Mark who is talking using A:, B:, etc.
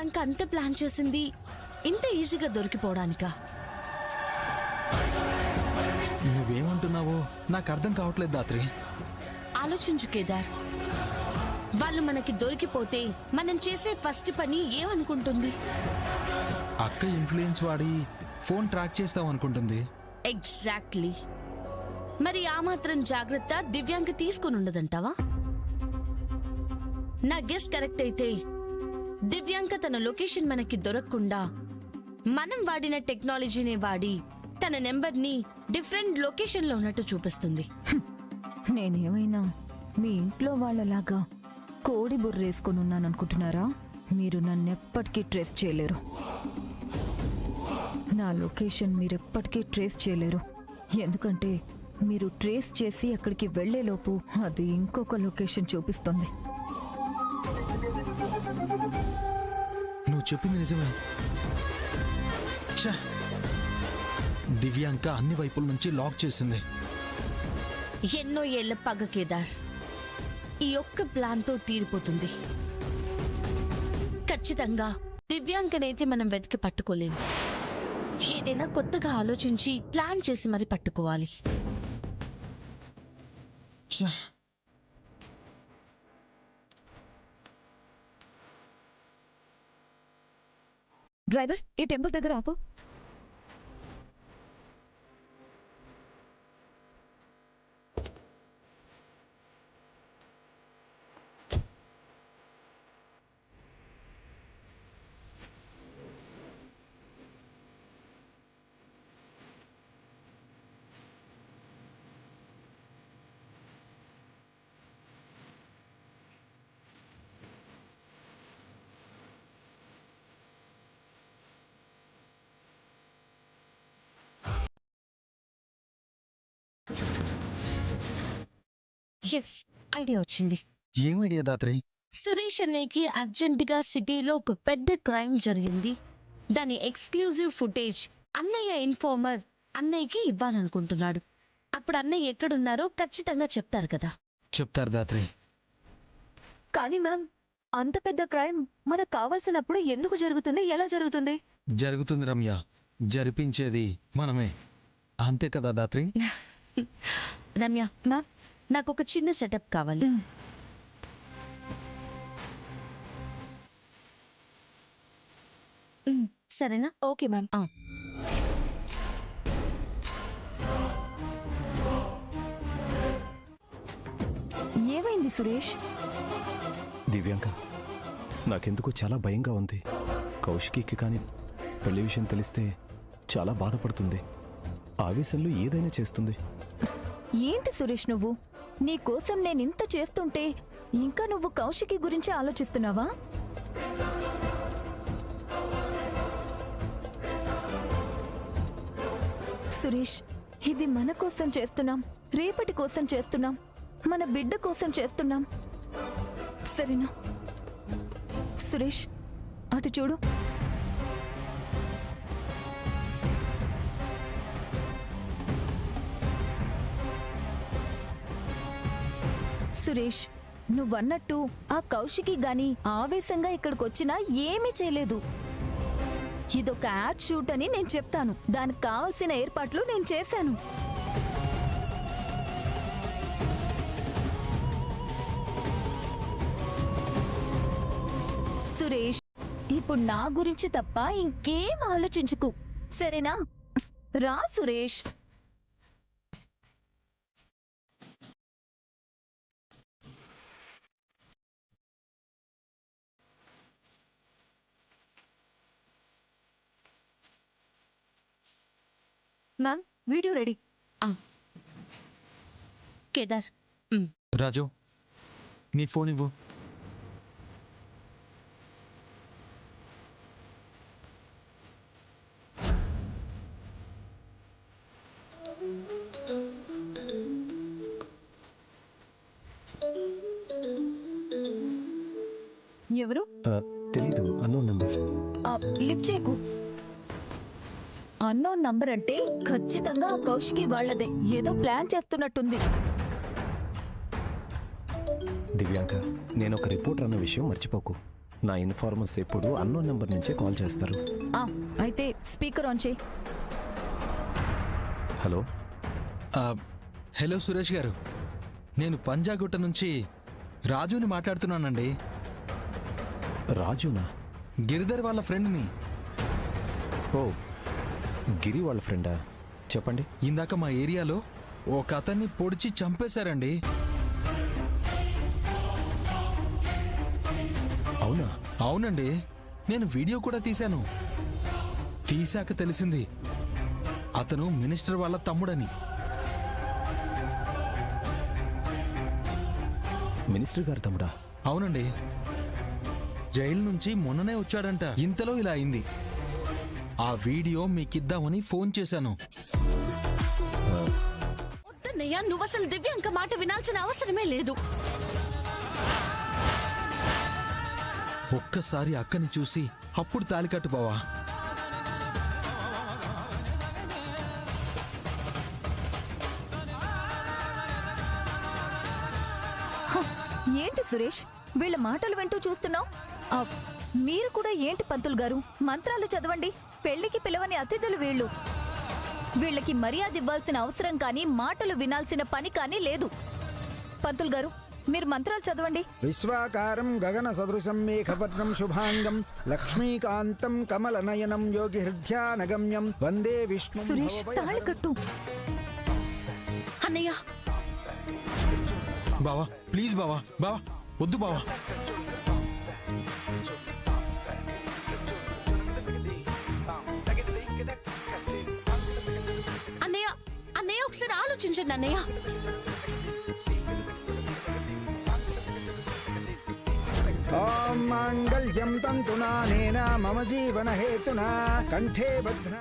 A: దివ్యాంక అంత ప్లాన్ చేసింది ఇంత ఈజీగా దొరికిపోవడానికా?
B: నువ్వేమంటున్నావో నాకు అర్థం కావట్లేదు దాత్రి.
A: ఆలోచించు కేదార్. వాళ్ళు మనకి దొరికిపోతే మనం చేసే ఫస్ట్ పని ఏమనుకుంటుంది?
B: అక్క ఇన్ఫ్లుయెన్స్ వాడి ఫోన్ ట్రాక్ చేస్తాం అనుకుంటుంది.
A: ఎగ్జాక్ట్లీ. మరి ఆ మాత్రం జాగ్రత్త దివ్యాంక తీసుకుని ఉండదంటావా? నా గెస్ కరెక్ట్ అయితే దివ్యాంక తన లొకేషన్ మనకి దొరకకుండా మనం వాడిన టెక్నాలజీని వాడి తన నెంబర్ని డిఫరెంట్ లొకేషన్ లో ఉన్నట్టు చూపిస్తుంది.
C: నేనేమైనా మీ ఇంట్లో వాళ్ళలాగా కోడి బుర్రేసుకుని ఉన్నాననుకుంటున్నారా? మీరు నన్నెప్పటికీ ట్రేస్ చేయలేరు. నా లొకేషన్ మీరెప్పటికీ ట్రేస్ చేయలేరు. ఎందుకంటే మీరు ట్రేస్ చేసి అక్కడికి వెళ్లేలోపు అది ఇంకొక లొకేషన్ చూపిస్తుంది.
B: నువ్వు చెప్పింది నిజమే. ఛ! దివ్యాంక అన్ని వైపుల నుంచి లాక్ చేసింది.
A: ఎన్నో ఏళ్ల పగ కేదార్ ఈ ఒక్క ప్లాన్ తో తీరిపోతుంది. ఖచ్చితంగా దివ్యాంకనైతే మనం వెతికి పట్టుకోలేము. ఏదైనా కొత్తగా ఆలోచించి ప్లాన్ చేసి మరి పట్టుకోవాలి.
C: డ్రైవర్, ఈ టెంపుల్ దగ్గర ఆపు.
A: ఎస్, ఐడియా వచ్చింది.
B: ఏం ఐడియా దాత్రి?
A: సురేష్ అన్నయ్యకి అర్జెంట్ గా సిటీలో ఒక పెద్ద క్రైమ్ జరిగింది. దాని ఎక్స్క్లూజివ్ ఫుటేజ్ అన్నయ్య ఇన్ఫార్మర్ అన్నయ్యకి ఇవ్వాలనుకుంటున్నాడు. అప్పుడు అన్నయ్య ఎక్కడున్నారో ఖచ్చితంగా చెప్తారు కదా.
B: చెప్తారు దాత్రి.
C: కానీ మ్యామ్, అంత పెద్ద క్రైమ్ మనకు కావాల్సినప్పుడు ఎందుకు జరుగుతుంది? ఎలా జరుగుతుంది?
B: జరుగుతుంది రమ్య, జరిపించేది మనమే. అంతే కదా దాత్రి?
A: రమ్య, నాకు ఒక చిన్న సెటప్ కావాలి. సరేనా?
C: Okay ma'am. ఏమైంది సురేష్?
D: దివ్యాంక, నాకెందుకు చాలా భయంగా ఉంది. కౌశికి కానీ పెళ్లి విషయం తెలిస్తే చాలా బాధపడుతుంది. ఆవేశంలో ఏదైనా చేస్తుంది.
C: ఏంటి సురేష్ నువ్వు? నీ కోసం నేనింత చేస్తుంటే ఇంకా నువ్వు కౌశికి గురించి ఆలోచిస్తున్నావా? సురేష్, ఇది మన కోసం చేస్తున్నాం, రేపటి కోసం చేస్తున్నాం, మన బిడ్డ కోసం చేస్తున్నాం. సరేనా? సురేష్, అటు చూడు. సురేష్, నువ్వన్నట్టు ఆ కౌశికి గాని ఆవేశంగా ఇక్కడికొచ్చినా ఏమీ చేయలేదు. ఇదొక యాడ్ షూట్ అని నేను చెప్తాను. దానికి కావలసిన ఏర్పాట్లు నేను చేశాను. సురేష్, ఇప్పుడు నా గురించి తప్ప ఇంకేం ఆలోచించుకు, సరేనా? రా Suresh. Ma'am, video ready.
A: Kedar,
B: Raju, నీ ఫోన్ ఇవ్వు.
C: ఎవరు?
D: తెలీదు, అన్నోన్ నెంబర్.
C: లిఫ్ట్ చేయకు. అన్నోన్ నంబర్ అంటే ఖచ్చితంగా ఆ కౌశికి వాళ్ళదే. ఏదో ప్లాన్ చేస్తున్నట్టుంది.
D: దివ్యాంక, నేనొక రిపోర్టర్ అన్న విషయం మర్చిపోకు. నా ఇన్ఫార్మర్స్ ఎప్పుడు అన్నోన్ నెంబర్ నుంచే కాల్ చేస్తారు.
C: అయితే స్పీకర్ ఆన్ చేయి.
D: హలో,
B: హలో సురేష్ గారు, నేను పంజాగుట్ట నుంచి రాజుని మాట్లాడుతున్నానండి.
D: రాజునా?
B: గిరిధర్ వాళ్ళ ఫ్రెండ్ని.
D: ఓ, గిరి వాళ్ళ ఫ్రెండా? చెప్పండి.
B: ఇందాక మా ఏరియాలో ఒక అతన్ని పొడిచి చంపేశారండి.
D: అవునా?
B: అవునండి, నేను వీడియో కూడా తీశాను. తీశాక తెలిసింది అతను మినిస్టర్ వాళ్ళ తమ్ముడని.
D: మినిస్టర్ గారి తమ్ముడా?
B: అవునండి, జైలు నుంచి మొన్ననే వచ్చాడంట. ఇంతలో ఇలా అయింది. ఆ వీడియో మీకిద్దామని ఫోన్ చేశాను.
A: వద్దన్నయ్య, నువ్వు అసలు దివ్యాంక మాట వినాల్సిన అవసరమే లేదు.
B: ఒక్కసారి అక్కని చూసి అప్పుడు తాలి కట్టు బావా.
C: ఏంటి సురేష్, వీళ్ళ మాటలు వింటూ చూస్తున్నావు? మీరు కూడా ఏంటి పంతులు గారు, మంత్రాలు చదవండి. పెళ్లికి పిలవని అతిథులు వీళ్ళు. వీళ్ళకి మర్యాద ఇవ్వాల్సిన అవసరం కానీ మాటలు వినాల్సిన పని కానీ లేదు. పంతులు గారు, మీరు మంత్రాలు చదవండి.
E: విశ్వాకారం గగన సదృశం మేఘపట్నం శుభాంగం లక్ష్మీకాంతం కమలనయనం యోగి హృద్యానగమ్యం వందే విష్ణు.
C: సురేష్, తాళి కట్టు.
A: అన్నయ్య,
B: బావా ప్లీజ్ బావా, బావా వద్దు బావా.
A: అన్నయ్య, అన్నయ్య ఒకసారి ఆలోచించండి అన్నయ్య.
E: ఓం మాంగళ్యం తంతునా నేన మమ జీవన హేతునా కంఠే భద్ర.